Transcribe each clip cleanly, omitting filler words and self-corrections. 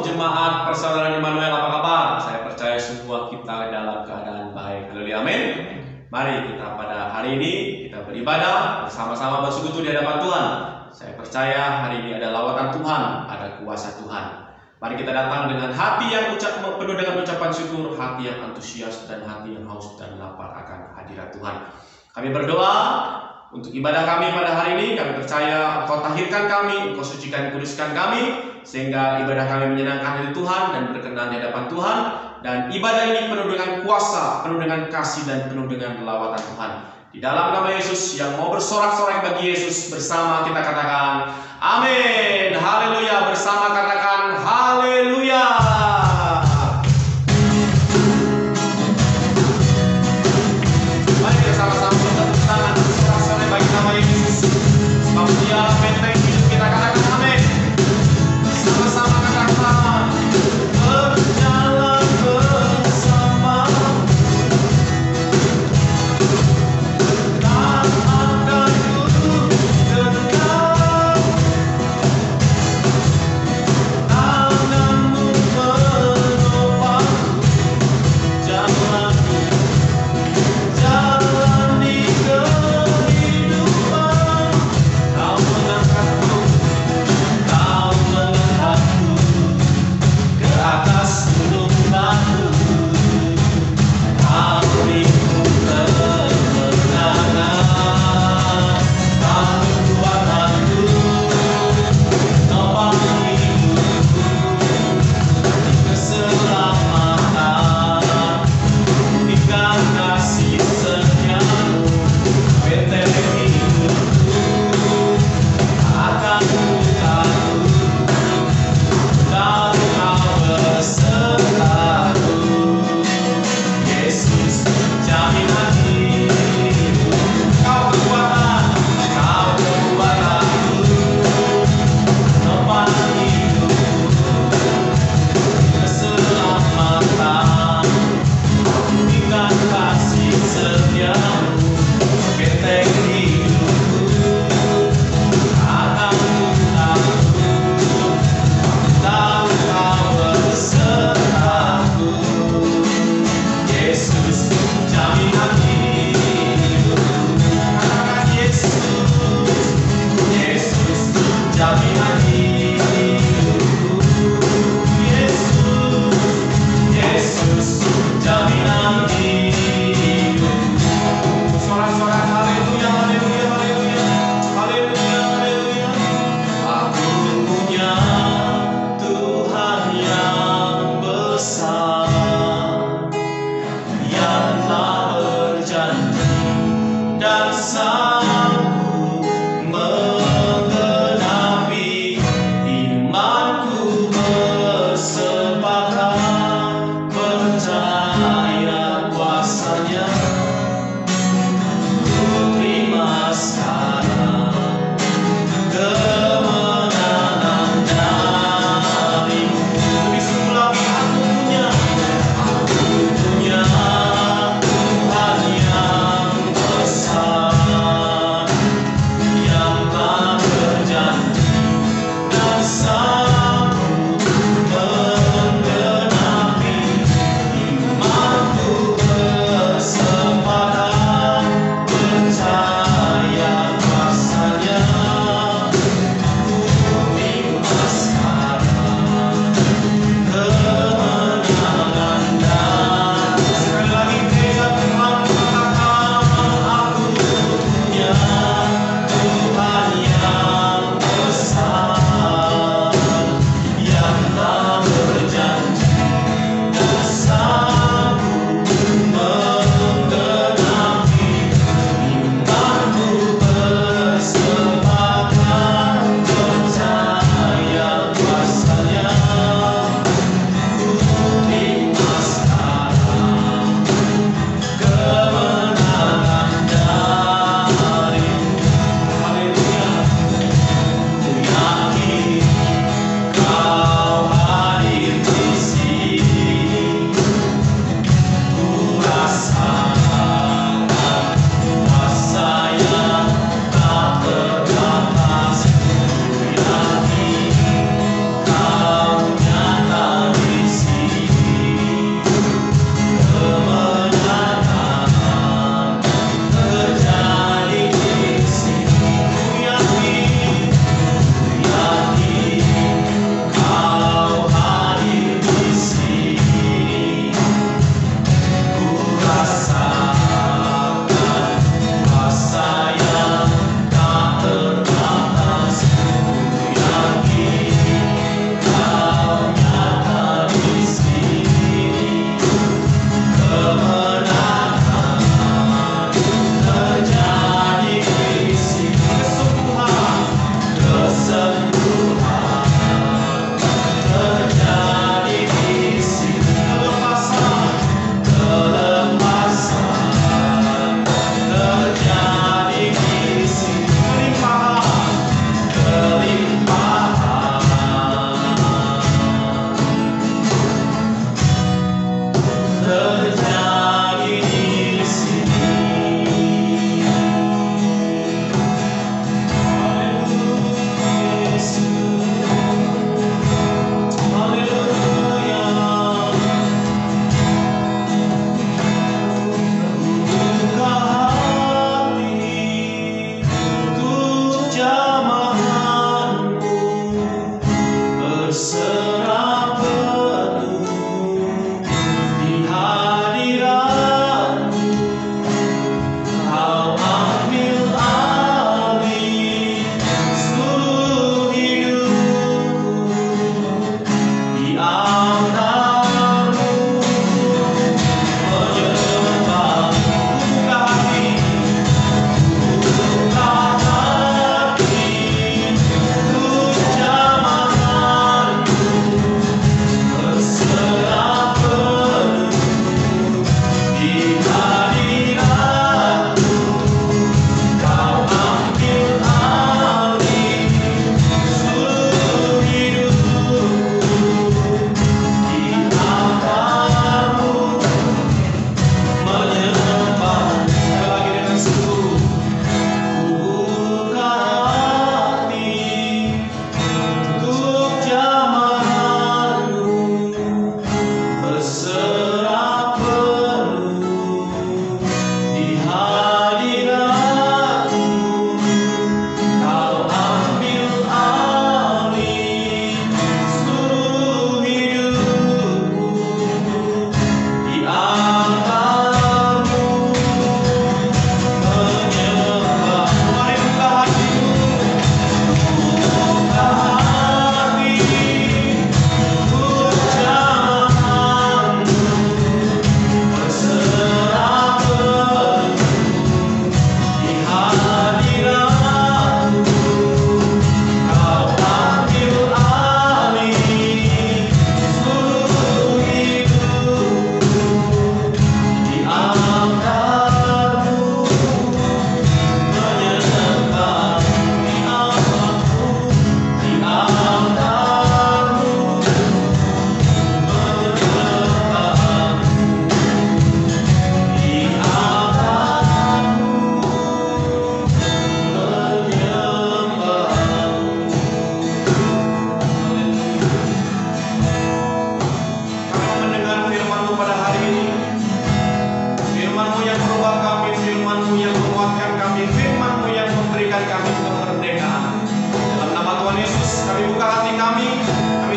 jemaat persaudaraan Immanuel, apa kabar? Saya percaya semua kita dalam keadaan baik. Haleluya, amin. Mari kita pada hari ini kita beribadah bersama-sama bersekutu di hadapan Tuhan. Saya percaya hari ini ada lawatan Tuhan, ada kuasa Tuhan. Mari kita datang dengan hati yang penuh dengan ucapan syukur, hati yang antusias dan hati yang haus dan lapar akan hadirat Tuhan. Kami berdoa untuk ibadah kami pada hari ini. Kami percaya Engkau tahirkan kami, Engkau sucikan, kuduskan kami, sehingga ibadah kami menyenangkan hati Tuhan dan berkenan di hadapan Tuhan. Dan ibadah ini penuh dengan kuasa, penuh dengan kasih, dan penuh dengan lawatan Tuhan. Di dalam nama Yesus yang mau bersorak-sorai bagi Yesus, bersama kita katakan amin. Haleluya. Bersama katakan haleluya. Mari kita sama-sama bertepuk tangan bersorak-sorai bagi nama Yesus. Sebab Dia benteng hidup kita, katakan amin. Sama-sama katakan berjalan bersama. Jalani kehidupan, Kau mengangkat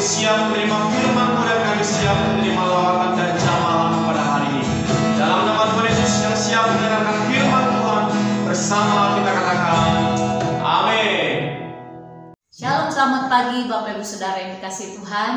siap menerima firman-Mu dan kami siap menerima lawatan dan jamaah pada hari ini. Dalam nama Tuhan Yesus yang siap mendengarkan firman Tuhan, bersama kita katakan amin. Shalom, selamat pagi Bapak Ibu Saudara yang dikasihi Tuhan.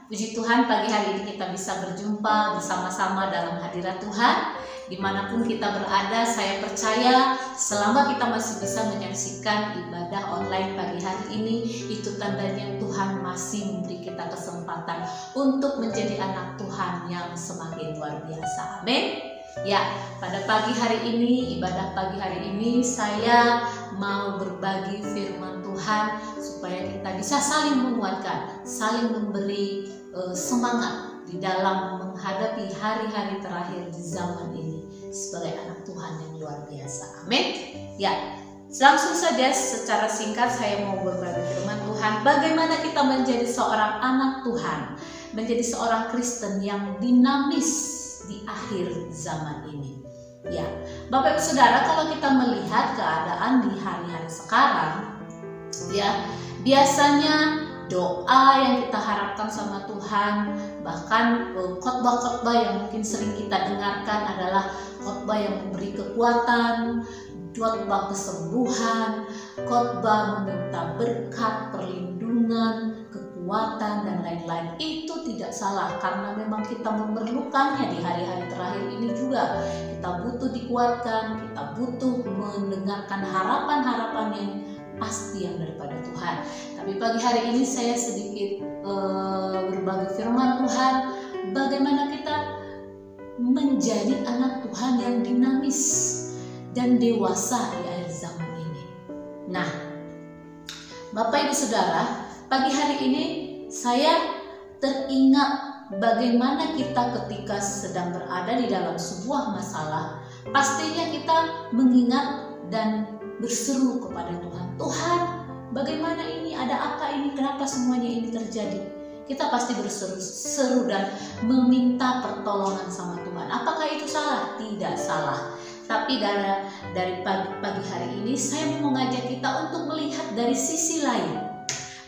Puji Tuhan, pagi hari ini kita bisa berjumpa bersama-sama dalam hadirat Tuhan. Dimanapun kita berada, saya percaya selama kita masih bisa menyaksikan ibadah online pagi hari ini, itu tandanya Tuhan masih memberi kita kesempatan untuk menjadi anak Tuhan yang semakin luar biasa. Amin. Ya, pada pagi hari ini, ibadah pagi hari ini, saya mau berbagi firman Tuhan supaya kita bisa saling menguatkan, saling memberi semangat di dalam menghadapi hari-hari terakhir di zaman ini sebagai anak Tuhan yang luar biasa. Amin. Ya, langsung saja secara singkat saya mau berbagi firman Tuhan. Bagaimana kita menjadi seorang anak Tuhan, menjadi seorang Kristen yang dinamis di akhir zaman ini. Ya, Bapak Ibu Saudara, kalau kita melihat keadaan di hari-hari sekarang, ya, biasanya doa yang kita harapkan sama Tuhan, bahkan khotbah-khotbah yang mungkin sering kita dengarkan adalah khotbah yang memberi kekuatan, khotbah kesembuhan, khotbah meminta berkat, perlindungan, kekuatan, dan lain-lain. Itu tidak salah karena memang kita memerlukannya di hari-hari terakhir ini juga. Kita butuh dikuatkan, kita butuh mendengarkan harapan-harapan yang pasti yang daripada Tuhan. Tapi pagi hari ini saya sedikit berbagi firman Tuhan, bagaimana kita menjadi anak Tuhan yang dinamis dan dewasa di akhir zaman ini. Nah, Bapak Ibu Saudara, pagi hari ini saya teringat bagaimana kita ketika sedang berada di dalam sebuah masalah, pastinya kita mengingat dan berseru kepada Tuhan. Tuhan, bagaimana ini? Ada apa ini? Kenapa semuanya ini terjadi? Kita pasti berseru dan meminta pertolongan sama Tuhan. Apakah itu salah? Tidak salah. Tapi dari pagi hari ini saya mau mengajak kita untuk melihat dari sisi lain.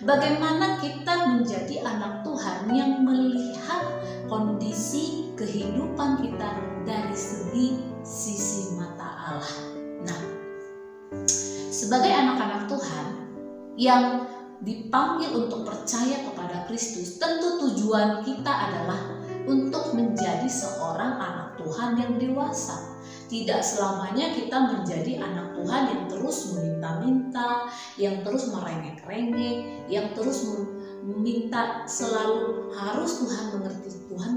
Bagaimana kita menjadi anak Tuhan yang melihat kondisi kehidupan kita dari sisi mata Allah. Nah, sebagai anak-anak Tuhan yang dipanggil untuk percaya kepada Kristus, tentu tujuan kita adalah untuk menjadi seorang anak Tuhan yang dewasa. Tidak selamanya kita menjadi anak Tuhan yang terus meminta-minta, yang terus merengek-rengek, yang terus meminta selalu harus Tuhan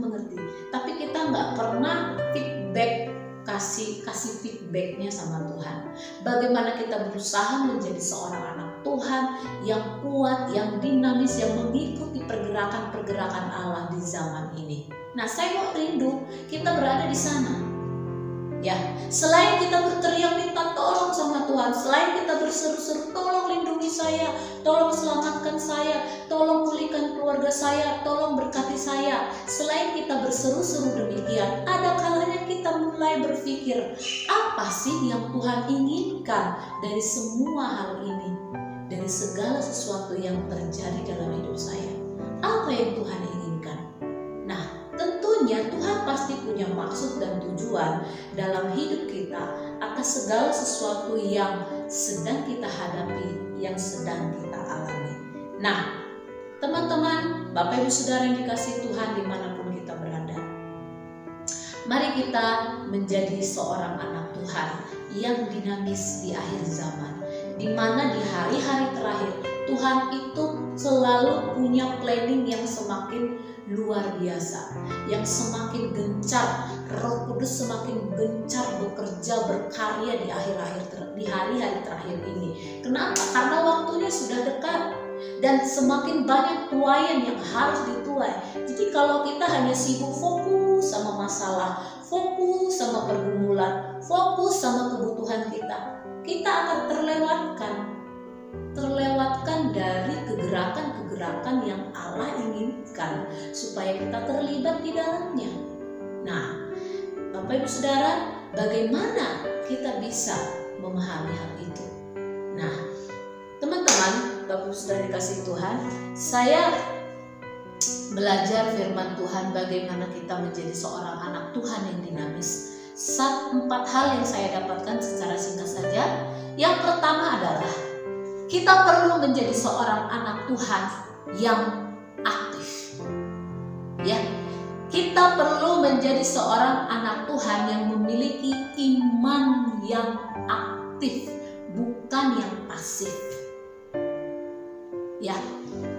mengerti. Tapi kita nggak pernah feedback, kasih feedbacknya sama Tuhan. Bagaimana kita berusaha menjadi seorang anak Tuhan yang kuat, yang dinamis, yang mengikuti pergerakan-pergerakan Allah di zaman ini. Nah, saya mau rindu kita berada di sana. Ya, selain kita berteriak minta tolong sama Tuhan, selain kita berseru-seru tolong lindungi saya, tolong selamatkan saya, tolong pulihkan keluarga saya, tolong berkati saya. Selain kita berseru-seru demikian, ada kalanya kita mulai berpikir, apa sih yang Tuhan inginkan dari semua hal ini, dari segala sesuatu yang terjadi dalam hidup saya? Apa yang Tuhan inginkan? Nah, tentunya Tuhan pasti punya maksud dan tujuan dalam hidup kita atas segala sesuatu yang sedang kita hadapi, yang sedang kita alami. Nah, teman-teman, Bapak Ibu Saudara yang dikasihi Tuhan dimanapun kita berada, mari kita menjadi seorang anak Tuhan yang dinamis di akhir zaman, di mana di hari-hari terakhir Tuhan itu selalu punya planning yang semakin luar biasa, yang semakin gencar. Roh Kudus semakin gencar bekerja, berkarya di hari-hari terakhir ini. Kenapa? Karena waktunya sudah dekat dan semakin banyak tuaian yang harus dituai. Jadi kalau kita hanya sibuk fokus sama masalah, fokus sama pergumulan, fokus sama kebutuhan kita akan terlewatkan dari kegerakan-kegerakan yang Allah inginkan supaya kita terlibat di dalamnya. Nah, Bapak Ibu Saudara, bagaimana kita bisa memahami hal itu? Nah, teman-teman, Bapak Ibu Saudara dikasihi Tuhan, saya belajar firman Tuhan, bagaimana kita menjadi seorang anak Tuhan yang dinamis. 4 hal yang saya dapatkan secara singkat saja. Yang pertama adalah kita perlu menjadi seorang anak Tuhan yang aktif. Ya, kita perlu menjadi seorang anak Tuhan yang memiliki iman yang aktif, bukan yang pasif. Ya,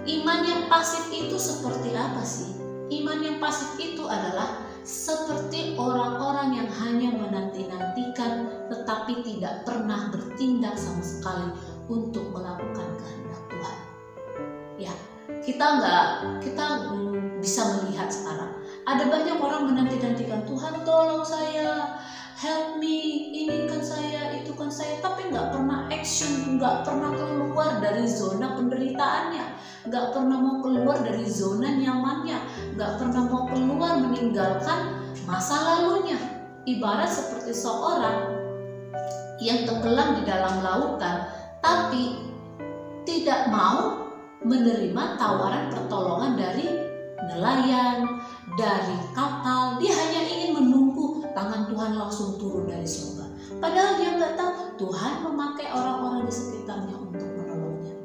iman yang pasif itu seperti apa sih? Iman yang pasif itu adalah seperti orang-orang yang hanya menanti-nantikan tetapi tidak pernah bertindak sama sekali untuk melakukan kehendak Tuhan. Ya, kita bisa melihat sekarang ada banyak orang menanti-nantikan, Tuhan tolong saya, help me, ini kan saya, itu kan saya, tapi nggak pernah action, nggak pernah keluar dari zona penderitaannya, nggak pernah mau keluar dari zona nyamannya, nggak pernah mau keluar meninggalkan masa lalunya. Ibarat seperti seorang yang tenggelam di dalam lautan tapi tidak mau menerima tawaran pertolongan dari nelayan, dari kapal. Dia hanya ingin menunggu tangan Tuhan langsung turun dari surga. Padahal dia nggak tahu Tuhan memakai orang-orang di sekitarnya untuk menolongnya.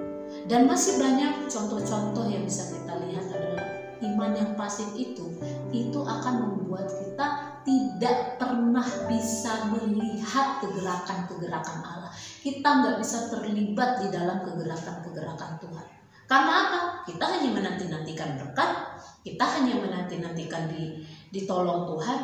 Dan masih banyak contoh-contoh yang bisa kita lihat adalah iman yang pasif itu akan membuat kita tidak pernah bisa melihat kegerakan-kegerakan Allah. Kita nggak bisa terlibat di dalam kegerakan-kegerakan Tuhan. Karena apa? Kita hanya menanti-nantikan berkat, kita hanya menanti-nantikan ditolong Tuhan.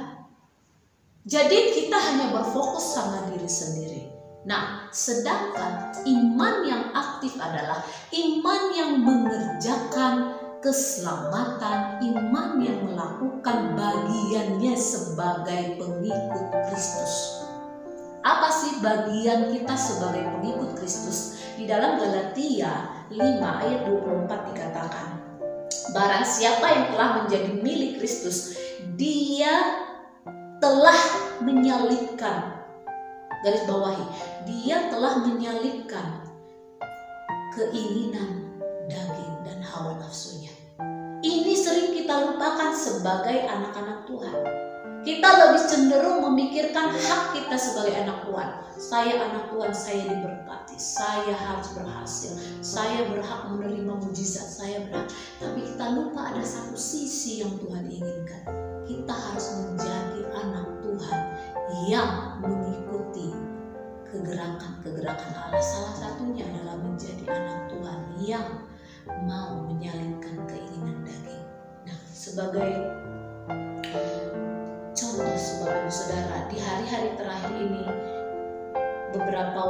Jadi kita hanya berfokus sama diri sendiri. Nah, sedangkan iman yang aktif adalah iman yang mengerjakan keselamatan, iman yang melakukan bagiannya sebagai pengikut Kristus. Apa sih bagian kita sebagai pengikut Kristus? Di dalam Galatia 5 ayat 24 dikatakan, barang siapa yang telah menjadi milik Kristus, dia telah menyalibkan, garis bawahi, dia telah menyalibkan keinginan daging dan hawa nafsunya. Ini sering kita lupakan sebagai anak-anak Tuhan. Kita lebih cenderung memikirkan hak kita sebagai anak Tuhan. Saya anak Tuhan, saya diberkati, saya harus berhasil, saya berhak menerima mujizat, saya berhak. Tapi kita lupa ada satu sisi yang Tuhan inginkan. Kita harus menjadi anak Tuhan yang mengikuti kegerakan-kegerakan Allah. Salah satunya adalah menjadi anak Tuhan yang mau menyalibkan keinginan daging. Nah, sebagai contoh, Bapak Ibu Saudara, di hari-hari terakhir ini, beberapa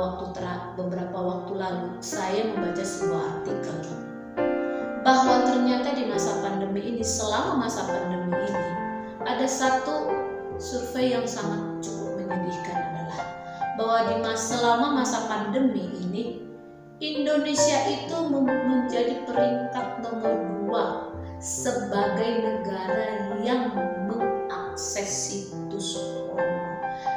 waktu lalu saya membaca sebuah artikel bahwa ternyata di masa pandemi ini, selama masa pandemi ini, ada satu survei yang sangat cukup menyedihkan adalah bahwa selama masa pandemi ini Indonesia itu menjadi peringkat nomor 2 sebagai negara yang mengakses situs porno.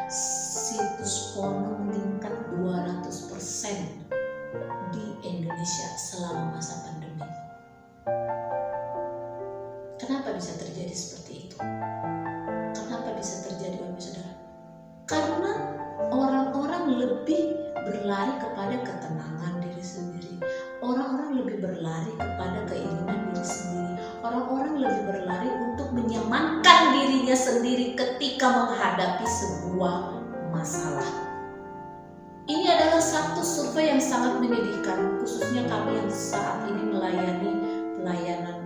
Situs porno meningkat 200% di Indonesia selama masa pandemi. Kenapa bisa terjadi seperti itu? Kenapa bisa terjadi, Bapak Saudara? Karena orang-orang lebih berlari kepada ketenangan diri sendiri. Orang-orang lebih berlari kepada keinginan diri sendiri. Orang-orang lebih berlari untuk menyamankan dirinya sendiri ketika menghadapi sebuah masalah. Ini adalah satu survei yang sangat menyedihkan, khususnya kami yang saat ini melayani pelayanan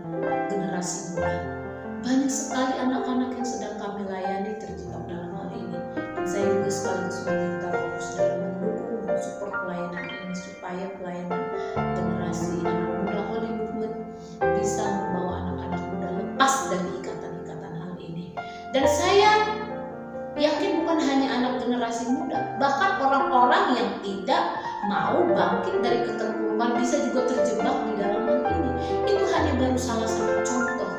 generasi muda. Banyak sekali anak-anak yang sedang kami layani terjebak dalam hal ini. Dan saya juga sekaligus meminta fokus dalam mendukung dan support pelayanan ini supaya pelayanan generasi anak muda Holy Movement bisa membawa anak-anak muda lepas dari ikatan-ikatan hal ini. Dan saya yakin bukan hanya anak generasi muda, bahkan orang-orang yang tidak mau bangkit dari keterpurukan bisa juga terjebak di dalam hal ini. Itu hanya baru salah satu contoh.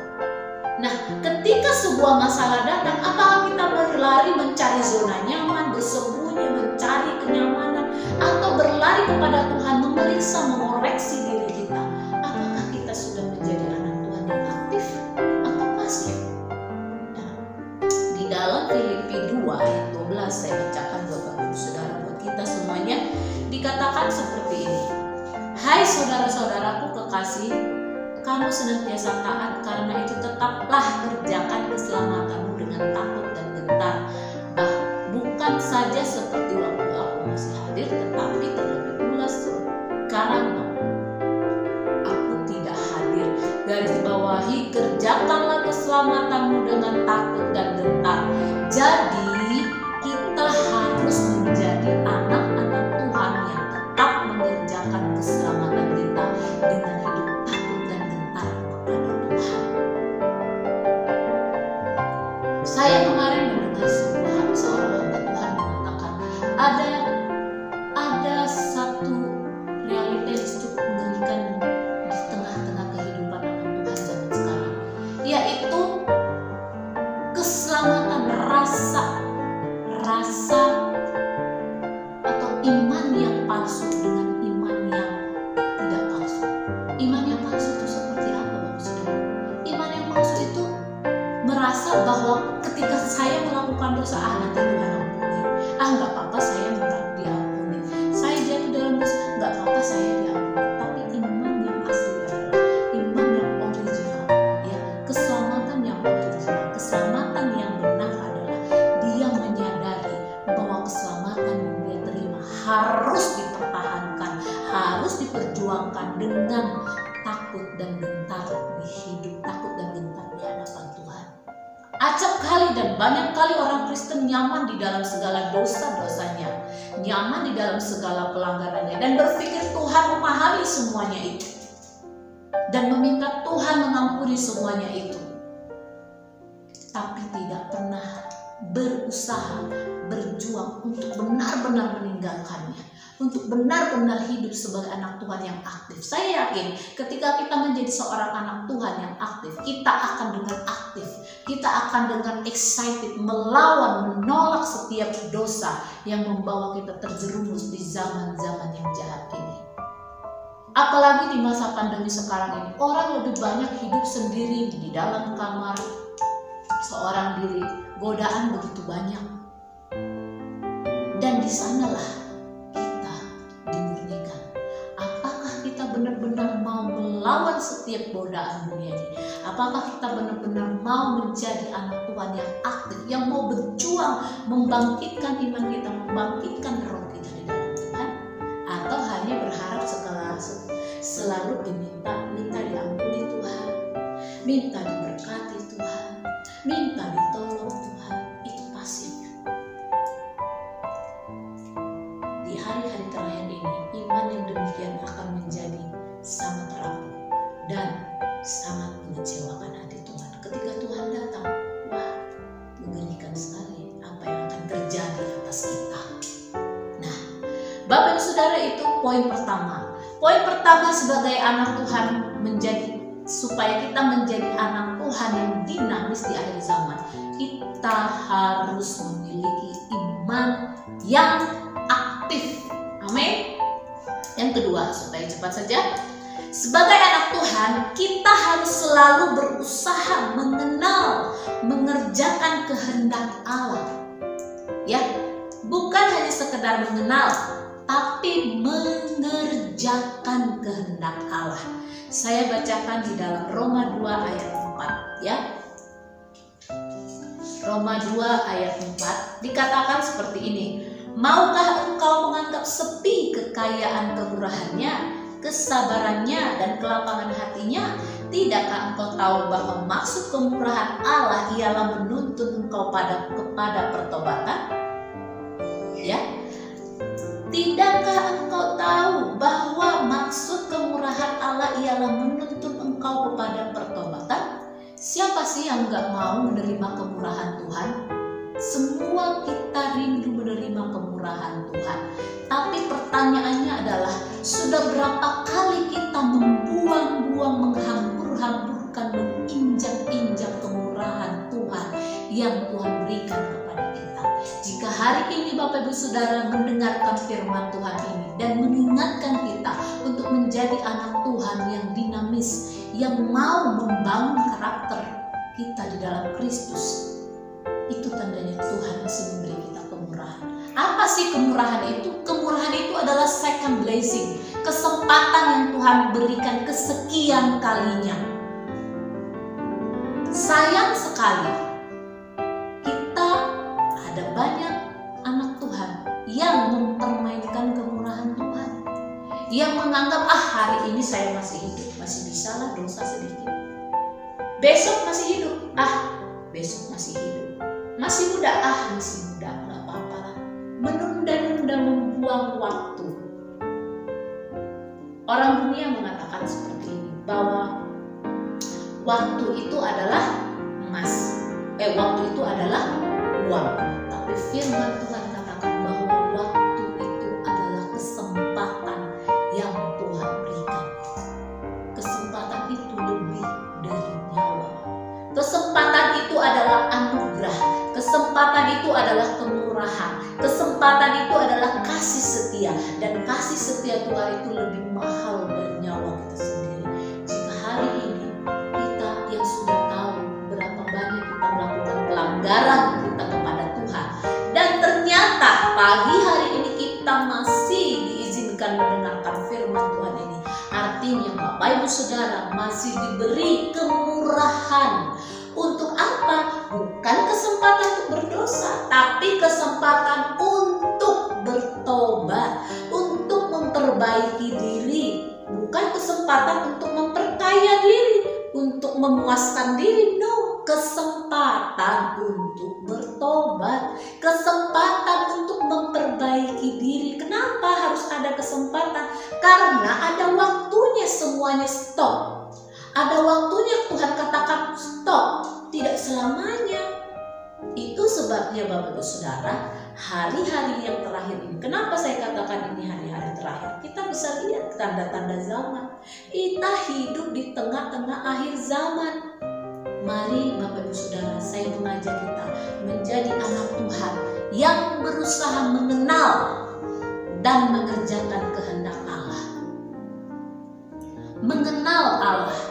Nah, ketika sebuah masalah datang, apakah kita berlari mencari zona nyaman, bersembunyi, mencari kenyamanan, atau berlari kepada Tuhan, memeriksa, mengoreksi diri kita? Apakah kita sudah menjadi anak Tuhan yang aktif? ini. Hai saudara-saudaraku kekasih, kamu senantiasa taat, karena itu tetaplah kerjakan keselamatanmu dengan takut dan gentar. Bukan saja seperti waktu aku masih hadir, tetapi terlebih pula sekarang aku tidak hadir. Garis bawahi, kerjakanlah keselamatanmu dengan takut dan gentar. Jadi kita harus menjadi anak-anak Tuhan yang tetap mengerjakan keselamatan kita dengan hidup takut dan gentar kepada Tuhan. Saya kemarin mendengar seorang hamba Tuhan mengatakan ada satu realita yang cukup mengerikan di tengah-tengah kehidupan anak Tuhan zaman sekarang, yaitu keselamatan rasa atau iman yang palsu dengan iman yang tidak palsu. Iman yang palsu itu seperti apa, Bapak Saudara? Iman yang palsu itu merasa bahwa ketika saya melakukan dosa, nanti Tuhan ampuni. Nggak apa-apa, saya diampuni. Saya jatuh dalam dosa, nggak apa-apa, saya diampuni. Tapi iman yang asli adalah iman yang original, ya, keselamatan yang original, keselamatan yang benar adalah dia menyadari bahwa keselamatan yang dia terima harus dipertahankan, harus diperjuangkan dengan takut dan gentar di hidup, takut dan gentar di hadapan Tuhan. Acap kali dan banyak kali orang Kristen nyaman di dalam segala dosa-dosanya, nyaman di dalam segala pelanggarannya, dan berpikir Tuhan memahami semuanya itu dan meminta Tuhan mengampuni semuanya itu, tapi tidak pernah berusaha berjuang untuk benar-benar meninggalkannya, untuk benar-benar hidup sebagai anak Tuhan yang aktif. Saya yakin ketika kita menjadi seorang anak Tuhan yang aktif, kita akan dengan aktif, kita akan dengan excited melawan, menolak setiap dosa yang membawa kita terjerumus di zaman-zaman yang jahat ini. Apalagi di masa pandemi sekarang ini, orang lebih banyak hidup sendiri di dalam kamar, seorang diri, godaan begitu banyak. Dan di sanalah kita dimurnikan. Apakah kita benar-benar mau melawan setiap godaan dunia ini? Apakah kita benar-benar mau menjadi anak Tuhan yang aktif, yang mau berjuang membangkitkan iman kita, membangkitkan roh kita di dalam Tuhan? Atau hanya berharap selalu minta diampuni Tuhan, minta diberkati Tuhan, minta ditolong Tuhan? Itu pasif. Di hari-hari terakhir ini, iman yang demikian akan menjadi sangat rapuh dan sangat mengecewakan hati Tuhan. Ketika Tuhan datang, wah, mengerikan sekali apa yang akan terjadi atas kita. Nah, Bapak Ibu Saudara, itu poin pertama. Poin pertama sebagai anak Tuhan supaya kita menjadi anak Tuhan yang dinamis di akhir zaman, kita harus memiliki iman yang aktif. Amin. Yang kedua, supaya cepat saja, sebagai anak Tuhan kita harus selalu berusaha mengerjakan kehendak Allah. Ya, bukan hanya sekedar mengenal, tapi mengerjakan kehendak Allah. Saya bacakan di dalam Roma 2 ayat 4, ya. Roma 2 ayat 4 dikatakan seperti ini. Maukah engkau menganggap sepi kekayaan kemurahannya, kesabarannya, dan kelapangan hatinya? Tidakkah engkau tahu bahwa maksud kemurahan Allah ialah menuntun engkau kepada pertobatan? Ya. Tidakkah engkau tahu bahwa maksud kemurahan Allah ialah menuntun engkau kepada pertobatan? Siapa sih yang gak mau menerima kemurahan Tuhan? Semua kita rindu menerima kemurahan Tuhan. Tapi pertanyaannya adalah, sudah berapa kali kita membuang-buang, menghambur-hamburkan, menginjak-injak kemurahan Tuhan yang Tuhan berikan kepada kita? Jika hari ini Bapak Ibu Saudara mendengarkan firman Tuhan ini dan mengingatkan kita untuk menjadi anak Tuhan yang dinamis, yang mau membangun karakter kita di dalam Kristus, itu tandanya Tuhan masih memberi kita kemurahan. Apa sih kemurahan itu? Kemurahan itu adalah second blessing, kesempatan yang Tuhan berikan kesekian kalinya. Sayang sekali, kita ada banyak anak Tuhan yang mempermainkan kemurahan Tuhan, yang menganggap hari ini saya masih hidup, masih bisa lah dosa sedikit. Besok masih hidup, besok masih hidup. Masih muda, masih muda, nggak apa-apa lah. Menunda-nunda, membuang waktu. Orang dunia mengatakan seperti ini, bahwa waktu itu adalah emas, waktu itu adalah uang. Tapi firman Tuhan katakan bahwa waktu itu adalah kesempatan yang Tuhan berikan. Kesempatan itu lebih dari nyawa. Kesempatan itu adalah anugerah. Kesempatan itu adalah kemurahan. Kesempatan itu adalah kasih setia. Dan kasih setia Tuhan itu lebih mahal dari nyawa kita sendiri. Jika hari ini kita yang sudah tahu berapa banyak kita melakukan pelanggaran kita kepada Tuhan, dan ternyata pagi hari ini kita masih diizinkan mendengarkan firman Tuhan ini, artinya Bapak Ibu Saudara masih diberi kemurahan. Untuk apa? Bukan kesempatan untuk berdosa, tapi kesempatan untuk bertobat, untuk memperbaiki diri. Bukan kesempatan untuk memperkaya diri, untuk memuaskan diri. No, kesempatan untuk bertobat, kesempatan untuk memperbaiki diri. Kenapa harus ada kesempatan? Karena ada waktunya semuanya stop. Ada waktunya Tuhan katakan stop, tidak selamanya. Itu sebabnya Bapak Ibu Saudara, hari-hari yang terakhir ini, kenapa saya katakan ini hari-hari terakhir? Kita bisa lihat tanda-tanda zaman. Kita hidup di tengah-tengah akhir zaman. Mari Bapak Ibu Saudara, saya mengajak kita menjadi anak Tuhan yang berusaha mengenal dan mengerjakan kehendak Allah. Mengenal Allah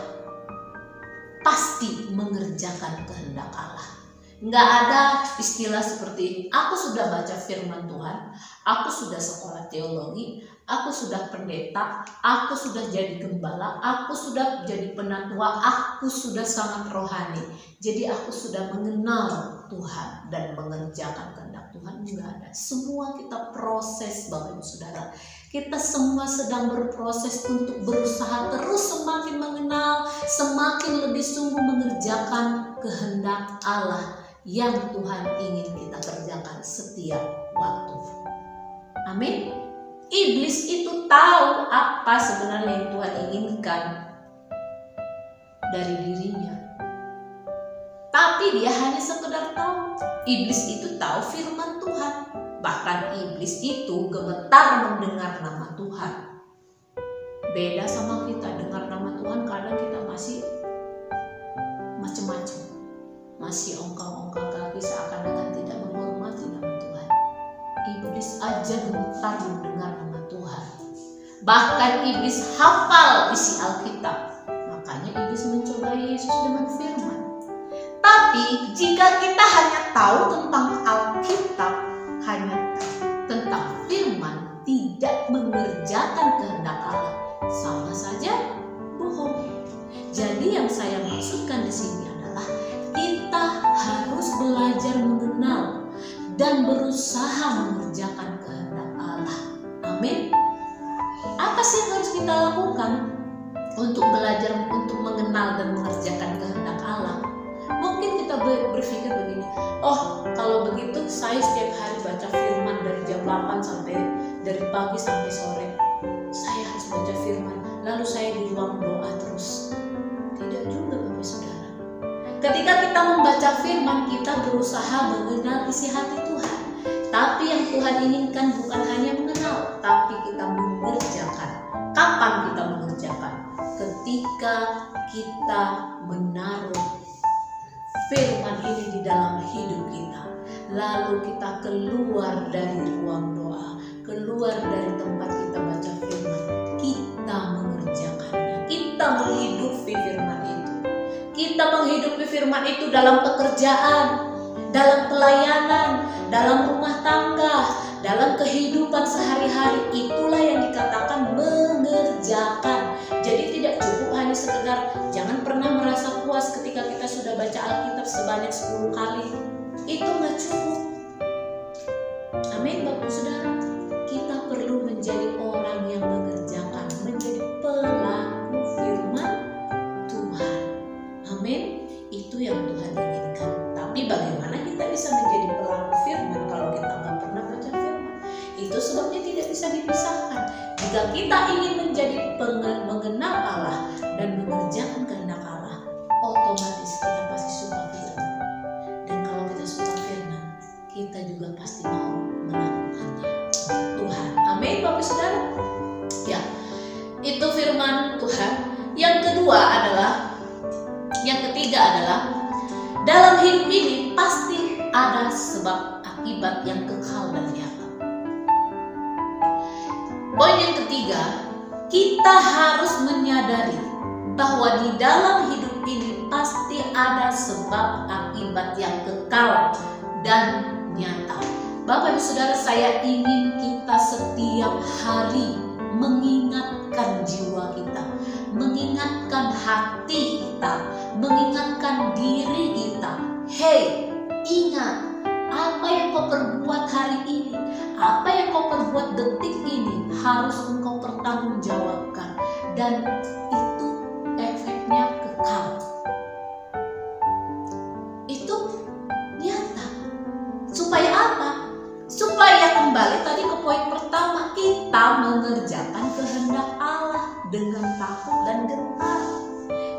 pasti mengerjakan kehendak Allah. Nggak ada istilah seperti aku sudah baca firman Tuhan, aku sudah sekolah teologi, aku sudah pendeta, aku sudah jadi gembala, aku sudah jadi penatua, aku sudah sangat rohani. Jadi aku sudah mengenal Tuhan dan mengerjakan kehendak Tuhan. Nggak ada. Semua kita proses Bapak Ibu Saudara. Kita semua sedang berproses untuk berusaha terus semakin mengenal, semakin lebih sungguh mengerjakan kehendak Allah yang Tuhan ingin kita kerjakan setiap waktu. Amin. Iblis itu tahu apa sebenarnya yang Tuhan inginkan dari dirinya. Tapi dia hanya sekedar tahu. Iblis itu tahu firman Tuhan. Bahkan iblis itu gemetar mendengar nama Tuhan. Beda sama kita, dengar nama Tuhan kadang kita masih macam-macam. Masih ongkang-ongkang kaki seakan-akan tidak menghormati nama Tuhan. Iblis aja gemetar mendengar nama Tuhan. Bahkan iblis hafal isi Alkitab. Makanya iblis mencobai Yesus dengan firman. Tapi jika kita hanya tahu tentang Alkitab, hanya tentang firman, tidak mengerjakan kehendak Allah, sama saja bohong. Jadi yang saya maksudkan di sini adalah kita harus belajar mengenal dan berusaha mengerjakan kehendak Allah. Amin. Apa sih yang harus kita lakukan untuk belajar untuk mengenal dan mengerjakan kehendak Allah? Mungkin kita berpikir begini, kalau begitu saya setiap hari baca firman dari jam 8 sampai dari pagi sampai sore. Saya harus baca firman, lalu saya di ruang doa terus. Tidak juga Bapak Saudara. Ketika kita membaca firman, kita berusaha mengenal isi hati Tuhan. Tapi yang Tuhan inginkan bukan hanya mengenal, tapi kita mengerjakan. Kapan kita mengerjakan? Ketika kita menaruh firman ini di dalam hidup kita, lalu kita keluar dari ruang doa, keluar dari tempat kita baca firman, kita mengerjakannya, kita menghidupi firman itu. Kita menghidupi firman itu dalam pekerjaan, dalam pelayanan, dalam rumah tangga, dalam kehidupan sehari-hari, itulah yang dikatakan mengerjakan. Jadi tidak cukup hanya sekedar, jangan pernah merasa puas ketika kita sudah baca Alkitab sebanyak 10 kali. Itu nggak cukup. Amin, Bapak Saudara. Kita perlu menjadi orang yang mengerjakan, menjadi pelaku firman Tuhan. Amin. Itu yang Tuhan inginkan. Tapi bagaimana kita bisa menjadi pelaku firman kalau kita nggak pernah baca firman? Itu sebabnya tidak bisa dipisahkan. Jika kita ingin menjadi mengenal Allah dan mengerjakan kehendak Allah, otomatis kita pasti suka firman. Dan kalau kita suka firman, kita juga pasti mau melakukannya. Tuhan. Amin, Bapak Saudara. Ya, itu firman Tuhan. Yang ketiga adalah dalam hidup ini pasti ada sebab akibat yang kekal dan nyata. Poin yang ketiga, kita harus menyadari bahwa di dalam hidup ini pasti ada sebab akibat yang kekal dan nyata. Bapak Ibu Saudara, saya ingin kita setiap hari mengingatkan jiwa kita, mengingatkan hati kita, mengingatkan diri kita. Hei, ingat apa yang kau perbuat hari ini, apa yang kau perbuat detik ini harus engkau pertanggungjawabkan, dan itu efeknya kekal. Itu nyata. Supaya apa? Supaya kembali tadi ke poin pertama, kita mengerjakan kehendak Allah dengan takut dan gentar.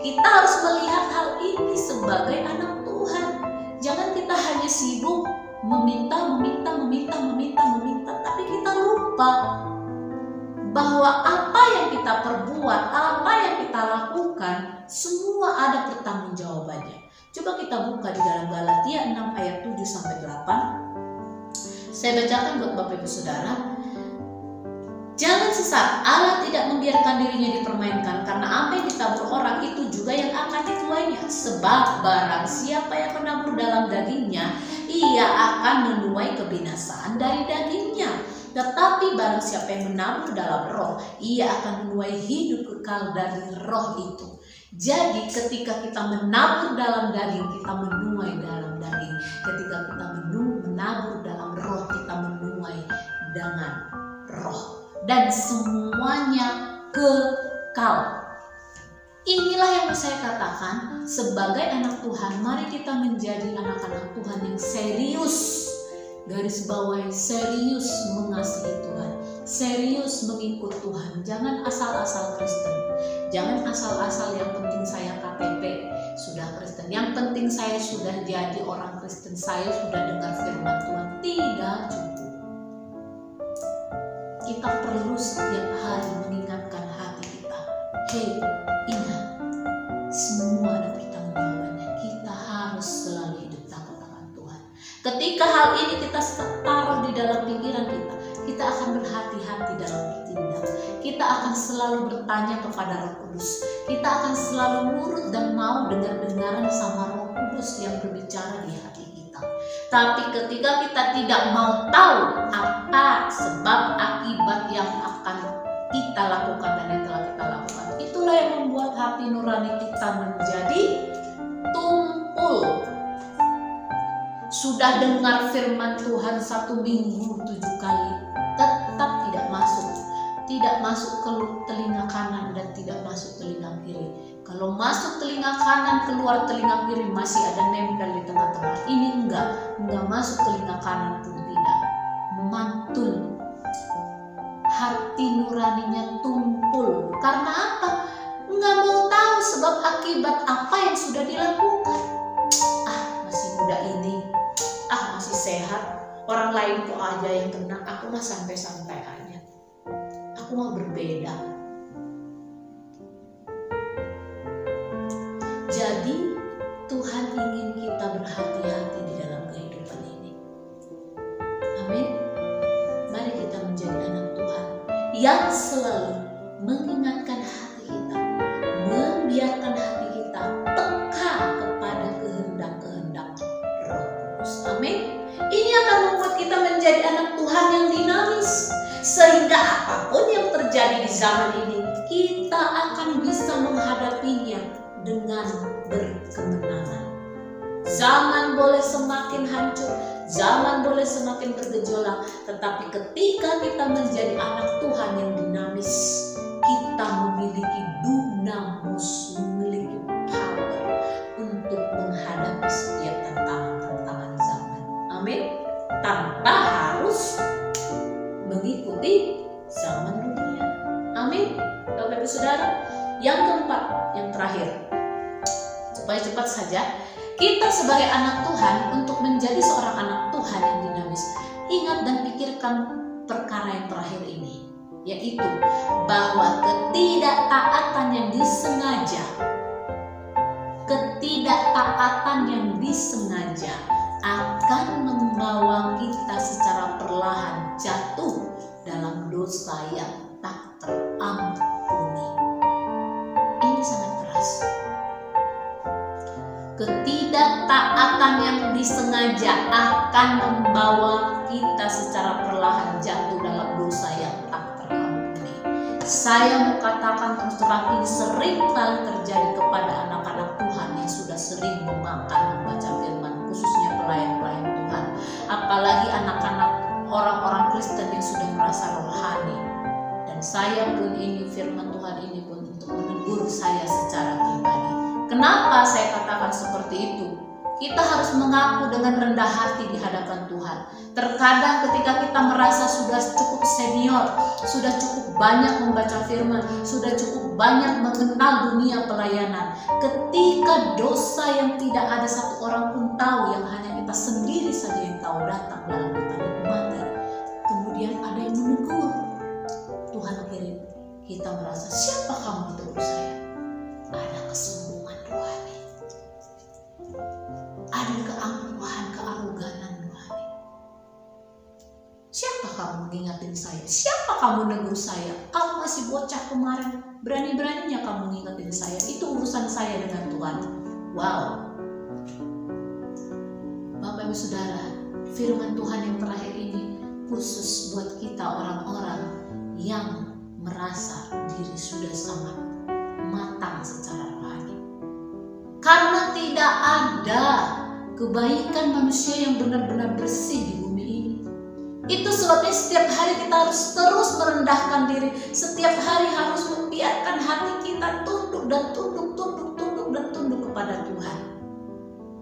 Kita harus melihat hal ini sebagai anak Tuhan. Jangan kita hanya sibuk meminta, tapi kita lupa bahwa apa yang kita perbuat, apa yang kita lakukan, semua ada pertanggungjawabannya. Coba kita buka di dalam Galatia 6 ayat 7 sampai 8. Saya bacakan buat Bapak Ibu Saudara. Jangan sesat, Allah tidak membiarkan dirinya dipermainkan, karena apa yang ditabur orang itu juga yang akan dituainya. Sebab barang siapa yang menabur dalam dagingnya, ia akan menuai kebinasaan dari dagingnya. Tetapi barang siapa yang menabur dalam roh, ia akan menuai hidup kekal dari roh itu. Jadi ketika kita menabur dalam daging, kita menuai dalam daging. Ketika kita menabur dalam roh, kita menuai dengan roh. Dan semuanya kekal. Inilah yang saya katakan, sebagai anak Tuhan, mari kita menjadi anak-anak Tuhan yang serius. Garis bawahi, serius mengasihi Tuhan, serius mengikut Tuhan. Jangan asal-asal Kristen. Jangan asal-asal yang penting saya KTP sudah Kristen, yang penting saya sudah jadi orang Kristen, saya sudah dengar firman Tuhan. Tidak cukup. Kita perlu setiap hari mengingatkan hati kita. Hei, ingat, semua ada pertanggungjawabannya. Kita harus selalu hidup takut akan Tuhan. Ketika hal ini kita taruh di dalam pikiran kita akan berhati-hati dalam bertindak. Kita akan selalu bertanya kepada Roh Kudus. Kita akan selalu nurut dan mau dengar-dengaran sama Roh Kudus yang berbicara di hati kita. Tapi ketika kita tidak mau tahu apa sebab akibat yang akan kita lakukan dan yang telah kita lakukan, itulah yang membuat hati nurani kita menjadi tumpul. Sudah dengar firman Tuhan 1 minggu 7 kali, tetap tidak masuk. Tidak masuk ke telinga kanan dan tidak masuk telinga kiri. Kalau masuk telinga kanan, keluar telinga kiri, masih ada nempel di tengah-tengah. Ini enggak masuk telinga kanan pun tidak. Mantul. Hati nuraninya tumpul. Karena apa? Enggak mau tahu sebab akibat apa yang sudah dilakukan. Masih muda ini. Masih sehat. Orang lain kok aja yang kena, aku mah santai-santai aja. Aku mau berbeda. Jadi Tuhan ingin kita berhati-hati di dalam kehidupan ini. Amin. Mari kita menjadi anak Tuhan yang selalu mengingatkan hati kita, membiarkan hati kita peka kepada kehendak-kehendak Roh Kudus. Amin. Ini akan membuat kita menjadi anak Tuhan yang zaman ini, kita akan bisa menghadapinya dengan berkemenangan. Zaman boleh semakin hancur, zaman boleh semakin bergejolak, tetapi ketika kita menjadi anak Tuhan yang dinamis, kita memiliki dunamis, memiliki power untuk menghadapi setiap tantangan-tantangan zaman. Amin. Tanpa harus mengikuti zaman dunia. Amin. Bapak Ibu Saudara, yang keempat, yang terakhir, supaya cepat saja, kita sebagai anak Tuhan untuk menjadi seorang anak Tuhan yang dinamis, ingat dan pikirkan perkara yang terakhir ini, yaitu bahwa ketidaktaatan yang disengaja akan membawa kita secara perlahan jatuh dalam dosa yang tak terampuni. Ini sangat keras. Ketidaktaatan yang disengaja akan membawa kita secara perlahan jatuh dalam dosa yang tak terampuni. Saya mau katakan terus terang, ini sering kali terjadi kepada anak-anak Tuhan yang sudah sering memakan membaca firman, khususnya pelayan-pelayan Tuhan, apalagi anak-anak orang-orang Kristen yang sudah merasa rohani. Dan saya pun ini, firman Tuhan ini pun untuk menegur saya secara pribadi. Kenapa saya katakan seperti itu? Kita harus mengaku dengan rendah hati di hadapan Tuhan. Terkadang ketika kita merasa sudah cukup senior, sudah cukup banyak membaca firman, sudah cukup banyak mengenal dunia pelayanan, ketika dosa yang tidak ada satu orang pun tahu, yang hanya kita sendiri saja yang tahu, datang dalam kita nikmati, kemudian ada yang menegur, Tuhan kirim, kita merasa, siapa kamu menegur saya? Ada kesombongan rohani, ada keangkuhan, kearoganan rohani. Siapa kamu mengingatin saya? Siapa kamu negur saya? Kamu masih bocah kemarin, berani-beraninya kamu mengingatin saya. Itu urusan saya dengan Tuhan. Wow. Bapak Ibu Saudara, firman Tuhan yang terakhir ini khusus buat kita orang-orang yang merasa diri sudah sangat matang secara rohani. Karena tidak ada kebaikan manusia yang benar-benar bersih di bumi ini. Itu sebabnya setiap hari kita harus terus merendahkan diri. Setiap hari harus membiarkan hati kita tunduk dan tunduk kepada Tuhan.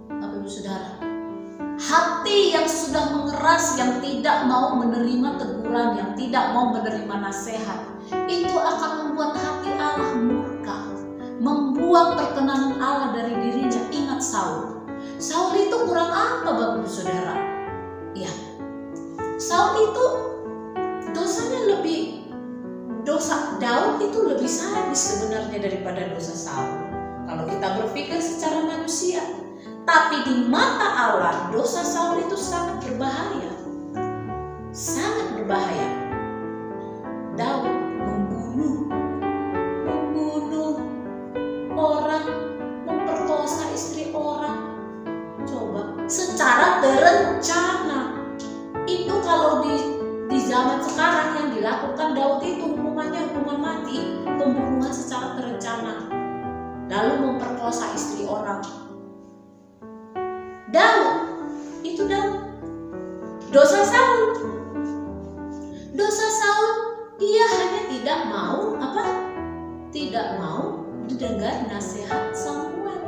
Bapak Ibu Saudara, hati yang sudah mengeras, yang tidak mau menerima teguran, yang tidak mau menerima nasihat, itu akan membuat hati Allah murka, membuang perkenanan Allah dari dirinya. Ingat Saul. Saul itu kurang apa Bapak Ibu Saudara? Ya, Saul itu dosanya lebih, dosa Daud itu lebih sadis sebenarnya daripada dosa Saul. Kalau kita berpikir secara manusia, tapi di mata Allah dosa Saul itu sangat berbahaya. Sangat berbahaya. Daud membunuh orang, memperkosa istri orang. Coba, secara terencana. Itu kalau di zaman sekarang yang dilakukan Daud itu hukumannya hukuman mati, pembunuhan secara terencana, lalu memperkosa istri orang. Daud, itu Daud. Dosa Saul, dia hanya tidak mau mendengar nasihat Samuel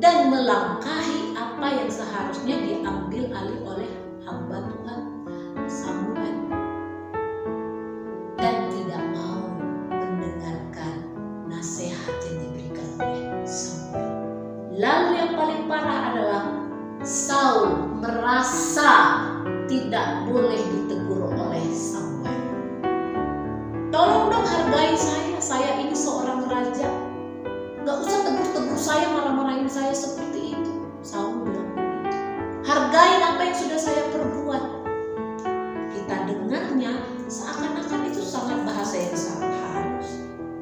dan melangkahi apa yang seharusnya diambil alih oleh hamba Tuhan Samuel, dan tidak mau mendengarkan nasihat yang diberikan oleh Samuel. Lalu yang paling parah adalah Saul merasa tidak boleh ditegur oleh Samuel. Tolong dong hargai saya ini seorang raja. Gak usah tegur-tegur saya, marah-marahin saya seperti itu. Saul bilang begitu. Hargain apa yang sudah saya perbuat. Kita dengarnya seakan-akan itu sangat bahasa yang sangat halus.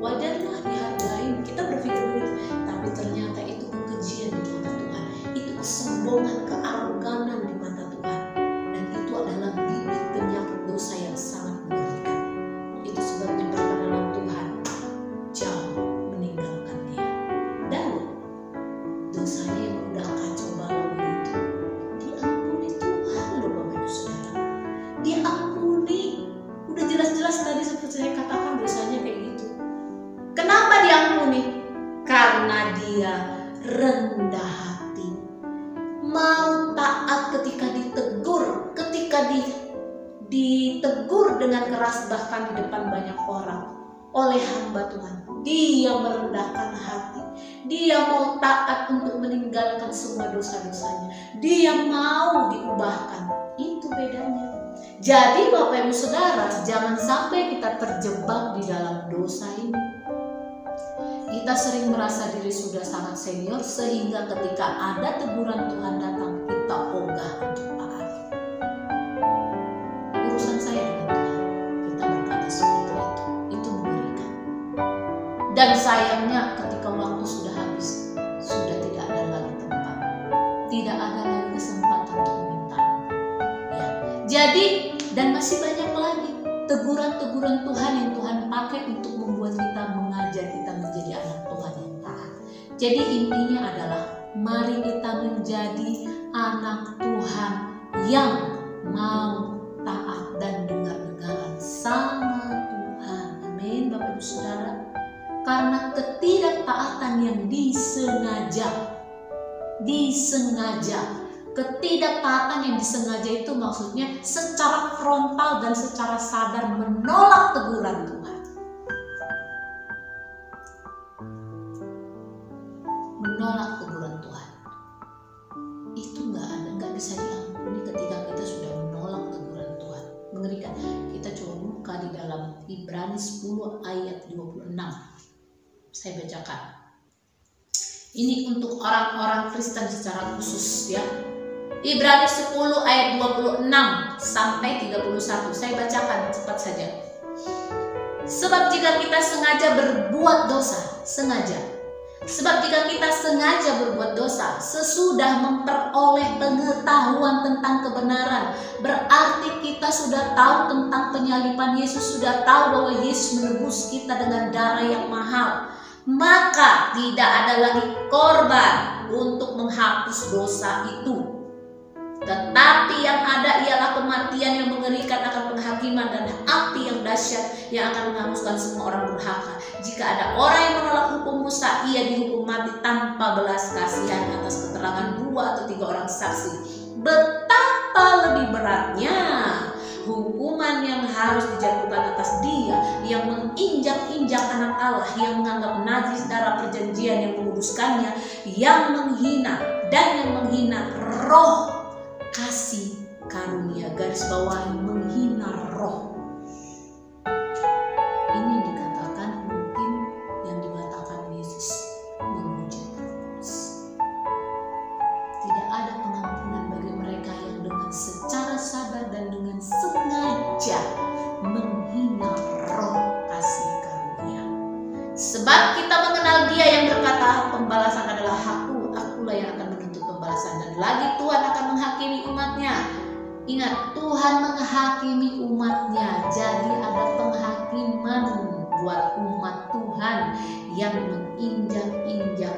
Wajarlah dihargain. Kita berpikir begitu. Tapi ternyata itu kekejian di mata Tuhan. Itu kesombongan, kearoganan di mata Tuhan. Dan itu adalah bibit rendah hati, mau taat ketika ditegur, ketika ditegur dengan keras bahkan di depan banyak orang oleh hamba Tuhan. Dia merendahkan hati, dia mau taat untuk meninggalkan semua dosa-dosanya, dia mau diubahkan. Itu bedanya. Jadi Bapak Ibu Saudara, jangan sampai kita terjebak di dalam dosa ini. Kita sering merasa diri sudah sangat senior sehingga ketika ada teguran Tuhan datang, kita ogah untuk taat. Urusan saya dengan Tuhan, kita berkata seperti itu mengerikan. Dan sayangnya ketika waktu sudah habis, sudah tidak ada lagi tempat, tidak ada lagi kesempatan untuk meminta. Ya. Jadi dan masih banyak lagi teguran-teguran Tuhan yang Tuhan pakai untuk membuat kita, mengajar kita menjadi anak Tuhan yang taat. Jadi intinya adalah mari kita menjadi anak Tuhan yang mau taat dan dengar-dengaran sama Tuhan. Amin Bapak Ibu Saudara. Karena ketidaktaatan yang ketidaktaatan yang disengaja itu maksudnya secara frontal dan secara sadar menolak teguran Tuhan. Menolak teguran Tuhan. Itu nggak bisa diampuni ketika kita sudah menolak teguran Tuhan. Mengerikan. Kita coba buka di dalam Ibrani 10 ayat 26. Saya bacakan. Ini untuk orang-orang Kristen secara khusus ya. Ibrani 10 ayat 26 sampai 31. Saya bacakan cepat saja. Sebab jika kita sengaja berbuat dosa, Sebab jika kita sengaja berbuat dosa sesudah memperoleh pengetahuan tentang kebenaran, berarti kita sudah tahu tentang penyaliban Yesus, sudah tahu bahwa Yesus menebus kita dengan darah yang mahal. Maka tidak ada lagi korban untuk menghapus dosa itu. Tetapi yang ada ialah kematian yang mengerikan akan penghakiman dan api yang dahsyat yang akan menghanguskan semua orang durhaka. Jika ada orang yang menolak hukum Musa, ia dihukum mati tanpa belas kasihan atas keterangan 2 atau 3 orang saksi. Betapa lebih beratnya hukuman yang harus dijatuhkan atas dia yang menginjak-injak anak Allah, yang menganggap najis darah perjanjian, yang menguduskannya, yang menghina dan yang menghina roh kasih karunia. Garis bawah, menghina roh. Ini dikatakan mungkin yang dimatakan Yesus menguji terus. Tidak ada pengampunan bagi mereka yang dengan secara sadar dan dengan sengaja menghina roh kasih karunia. Sebab kita mengenal Dia yang berkata, pembalasan adalah hakku, akulah yang akan menuntut pembalasan, dan lagi Tuhan akan menghakimi umatnya. Ingat, Tuhan menghakimi umatnya. Jadi ada penghakiman buat umat Tuhan yang menginjak-injak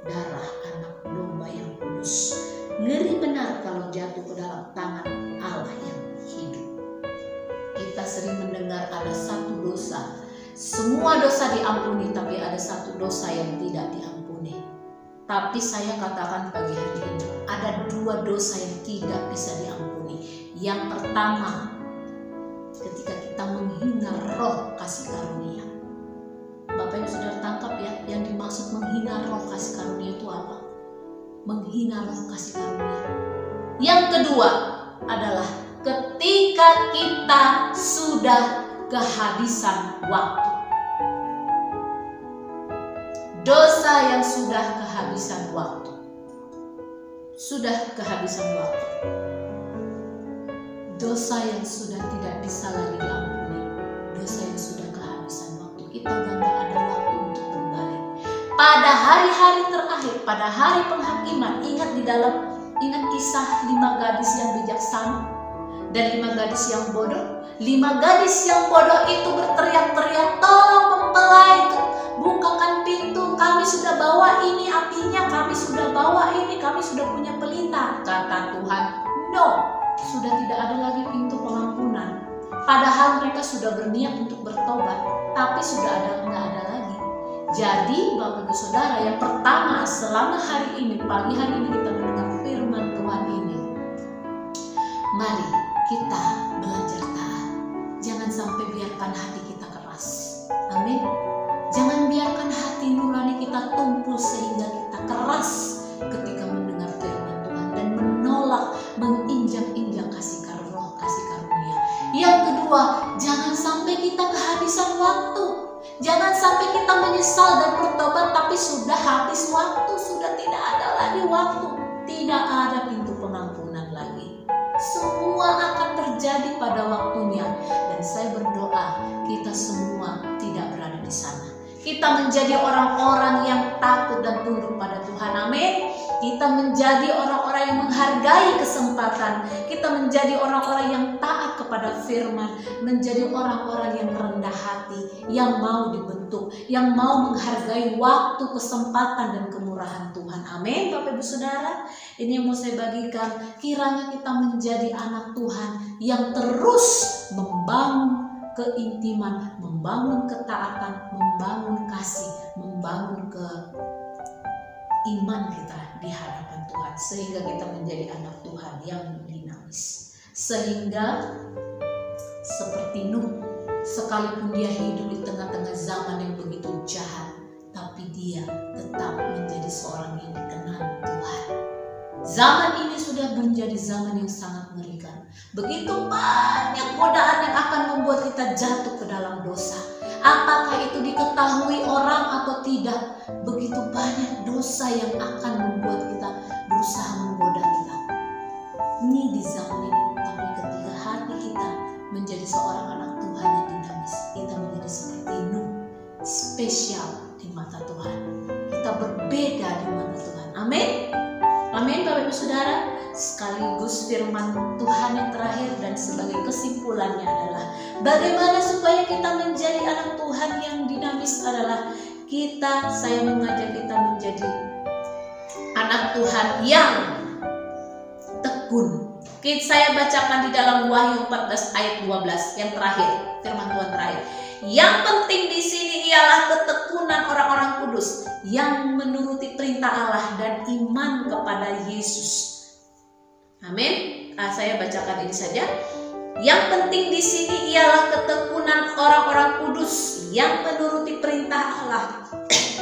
darah anak domba yang kudus. Ngeri benar kalau jatuh ke dalam tangan Allah yang hidup. Kita sering mendengar ada satu dosa, semua dosa diampuni, tapi ada satu dosa yang tidak diampuni. Tapi saya katakan pagi hari ini, ada 2 dosa yang tidak bisa diampuni. Yang pertama, ketika kita menghina roh kasih karunia. Bapak Ibu sudah tangkap ya, yang dimaksud menghina roh kasih karunia itu apa? Menghina roh kasih karunia. Yang kedua adalah ketika kita sudah kehabisan waktu. Dosa yang sudah kehabisan waktu. Dosa yang sudah tidak bisa lagi diampuni. Dosa yang sudah kehabisan waktu. Kita udah gak ada waktu untuk berbalik. Pada hari-hari terakhir, pada hari penghakiman, ingat kisah 5 gadis yang bijaksana dan 5 gadis yang bodoh. 5 gadis yang bodoh itu berteriak-teriak, tolong mempelai, bukakan pintu, kami sudah bawa ini apinya, kami sudah bawa ini, kami sudah punya pelita. Kata Tuhan, no, sudah tidak ada lagi pintu pengampunan. Padahal mereka sudah berniat untuk bertobat, tapi sudah nggak ada lagi. Jadi Bapak Ibu Saudara, yang pertama selama hari ini, pagi hari ini kita mendengar firman Tuhan ini, mari kita belajar taat. Jangan sampai biarkan hati kita keras. Amin. Jangan biarkan hati nurani kita tumpul sehingga kita keras ketika mendengar firman Tuhan dan menolak, menginjak-injak kasih karunia. Yang kedua, jangan sampai kita kehabisan waktu. Jangan sampai kita menyesal dan bertobat tapi sudah habis waktu, sudah tidak ada lagi waktu, tidak ada pintu pengampunan lagi. Semua akan terjadi pada waktunya, dan saya berdoa kita semua tidak berada di sana. Kita menjadi orang-orang yang takut dan tunduk pada Tuhan. Amin. Kita menjadi orang-orang yang menghargai kesempatan. Kita menjadi orang-orang yang taat kepada firman. Menjadi orang-orang yang rendah hati, yang mau dibentuk, yang mau menghargai waktu, kesempatan, dan kemurahan Tuhan. Amin. Bapak Ibu Saudara, ini yang mau saya bagikan. Kiranya kita menjadi anak Tuhan yang terus membangun keintiman, membangun ketaatan, membangun kasih, membangun iman kita di hadapan Tuhan, sehingga kita menjadi anak Tuhan yang dinamis. Sehingga seperti Nuh, sekalipun dia hidup di tengah-tengah zaman yang begitu jahat, tapi dia tetap menjadi seorang yang dikenal Tuhan. Zaman ini sudah menjadi zaman yang sangat mengerikan. Begitu banyak godaan yang akan membuat kita jatuh ke dalam dosa. Apakah itu diketahui orang atau tidak, begitu banyak dosa yang akan membuat kita berusaha menggoda kita. Ini di zaman ini, tapi ketika hati kita menjadi seorang anak Tuhan yang dinamis, kita menjadi seperti Nuh, spesial di mata Tuhan. Kita berbeda di mata Tuhan. Amin. Amin Bapak Ibu Saudara. Sekaligus firman Tuhan yang terakhir dan sebagai kesimpulannya adalah bagaimana supaya kita menjadi anak Tuhan yang dinamis adalah saya mengajak kita menjadi anak Tuhan yang tekun. Saya bacakan di dalam Wahyu 14 ayat 12 yang terakhir, firman Tuhan terakhir. Yang penting di sini ialah ketekunan orang-orang kudus yang menuruti perintah Allah dan iman kepada Yesus. Amin. Saya bacakan ini saja. Yang penting di sini ialah ketekunan orang-orang kudus yang menuruti perintah Allah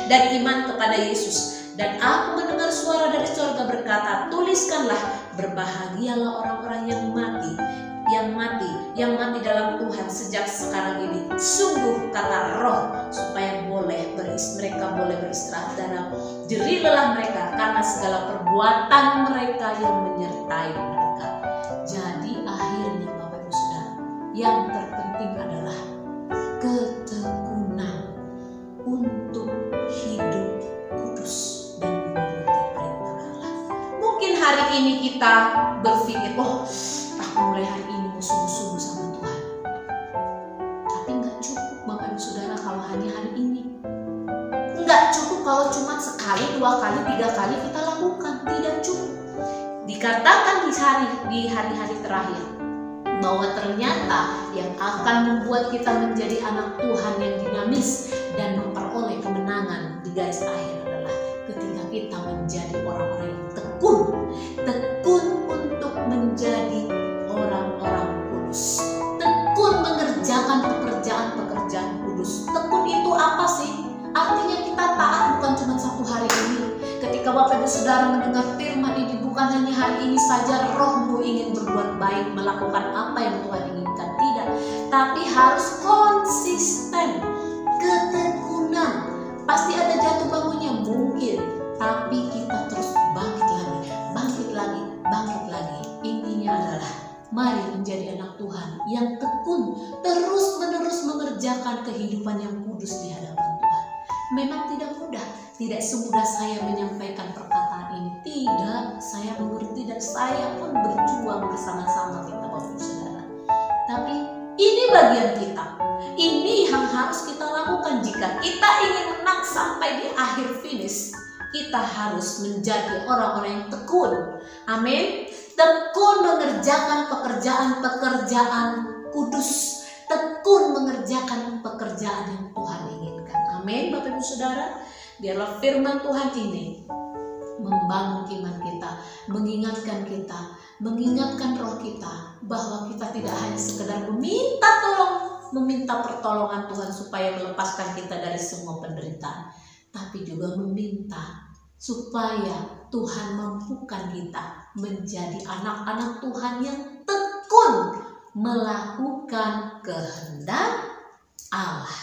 dan iman kepada Yesus. Dan aku mendengar suara dari surga berkata, tuliskanlah, berbahagialah orang-orang yang mati dalam Tuhan sejak sekarang ini. Sungguh kata Roh, supaya mereka boleh beristirahat dalam jerih lelah mereka karena segala perbuatan mereka yang menyertai mereka. Jadi akhirnya Bapak Ibu Saudara, yang terpenting adalah ketekunan untuk hidup kudus dan menuruti perintah Allah. Mungkin hari ini kita berpikir, aku mulai hari ini mau sungguh-sungguh sama Tuhan. Tapi nggak cukup Bapak Ibu Saudara kalau hanya hari ini. Nggak cukup kalau cuma sekali, 2 kali, 3 kali kita lakukan. Tidak cukup. Dikatakan di hari-hari terakhir bahwa ternyata yang akan membuat kita menjadi anak Tuhan yang dinamis dan memperoleh kemenangan di garis akhir adalah ketika kita menjadi orang-orang yang tekun untuk menjadi orang-orang kudus, tekun mengerjakan pekerjaan kudus. Tekun itu apa sih? Artinya kita taat bukan cuma 1 hari ini. Ketika Bapak Ibu Saudara mendengar firman ini, bukan hanya hari ini saja rohmu ingin berbuat baik, melakukan apa yang Tuhan inginkan, tidak, tapi harus konsisten, ketekunan. Pasti ada jatuh bangunnya mungkin, tapi kita terus bangkit lagi. Intinya adalah mari menjadi anak Tuhan yang tekun, terus-menerus mengerjakan kehidupan yang kudus di hadapan Tuhan. Memang tidak mudah, tidak semudah saya menyampaikan perkataan ini. Tidak, saya mengerti dan saya pun berjuang bersama-sama kita Bapak Ibu Saudara. Tapi ini bagian kita. Ini yang harus kita lakukan jika kita ingin menang sampai di akhir finish. Kita harus menjadi orang-orang yang tekun. Amin. Tekun mengerjakan pekerjaan kudus. Tekun mengerjakan pekerjaan yang Tuhan inginkan. Amin, Bapak Ibu Saudara. Biarlah firman Tuhan ini membangun iman kita, mengingatkan roh kita bahwa kita tidak hanya sekedar meminta pertolongan Tuhan supaya melepaskan kita dari semua penderitaan, tapi juga meminta supaya Tuhan mampukan kita menjadi anak-anak Tuhan yang tekun melakukan kehendak Allah.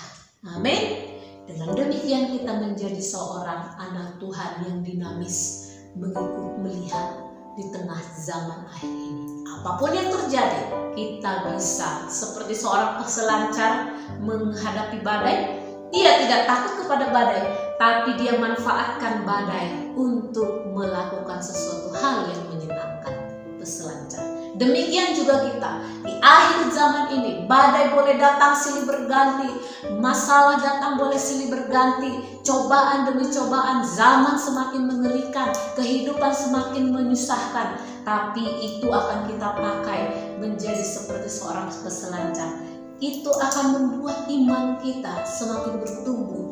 Amin. Dengan demikian kita menjadi seorang anak Tuhan yang dinamis, melihat di tengah zaman akhir ini. Apapun yang terjadi, kita bisa seperti seorang peselancar menghadapi badai. Dia tidak takut kepada badai, tapi dia manfaatkan badai untuk melakukan sesuatu hal yang menyenangkan. Peselancar. Demikian juga kita di akhir zaman ini, badai boleh datang silih berganti, masalah datang boleh silih berganti, cobaan demi cobaan, zaman semakin mengerikan, kehidupan semakin menyusahkan, tapi itu akan kita pakai menjadi seperti seorang peselancar. Itu akan membuat iman kita semakin bertumbuh.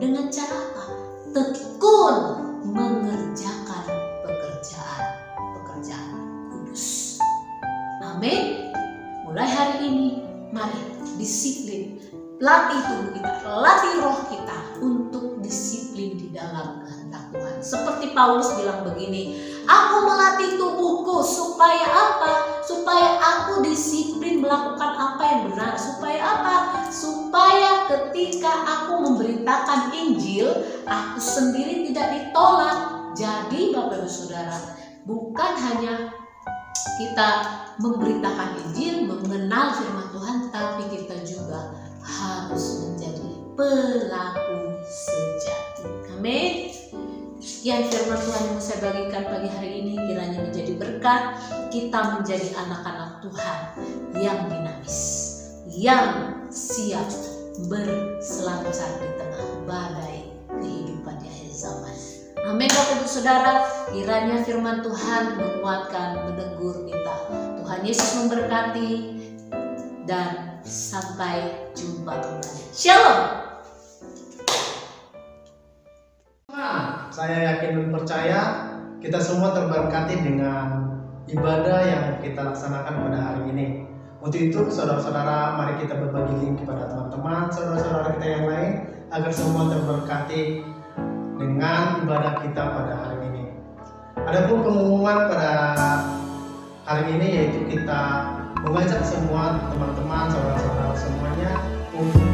Dengan cara apa? Tekun mengerjakan pekerjaan kudus. Amin. Mulai hari ini, mari disiplin, latih tubuh kita, latih roh kita untuk disiplin di dalam kehendak Tuhan. Seperti Paulus bilang begini, aku melatih tubuhku supaya apa? Supaya aku disiplin melakukan apa yang benar. Supaya apa? Supaya ketika aku memberitakan Injil, aku sendiri tidak ditolak. Jadi Bapak Ibu Saudara, bukan hanya kita memberitakan Injil, mengenal firman Tuhan, tapi kita juga harus menjadi pelaku sejati. Amin. Sekian firman Tuhan yang saya bagikan pagi hari ini, kiranya menjadi berkat. Kita menjadi anak-anak Tuhan yang dinamis, yang siap berselancar di tengah badai kehidupan di akhir zaman. Amin Bapak Ibu Saudara, kiranya firman Tuhan menguatkan, menegur kita. Tuhan Yesus memberkati dan sampai jumpa kembali. Shalom. Saya yakin dan percaya kita semua terberkati dengan ibadah yang kita laksanakan pada hari ini. Untuk itu saudara-saudara, mari kita berbagi link kepada teman-teman, saudara-saudara kita yang lain, agar semua terberkati dengan ibadah kita pada hari ini. Adapun pengumuman pada hari ini yaitu kita mengajak semua teman-teman, saudara-saudara semuanya untuk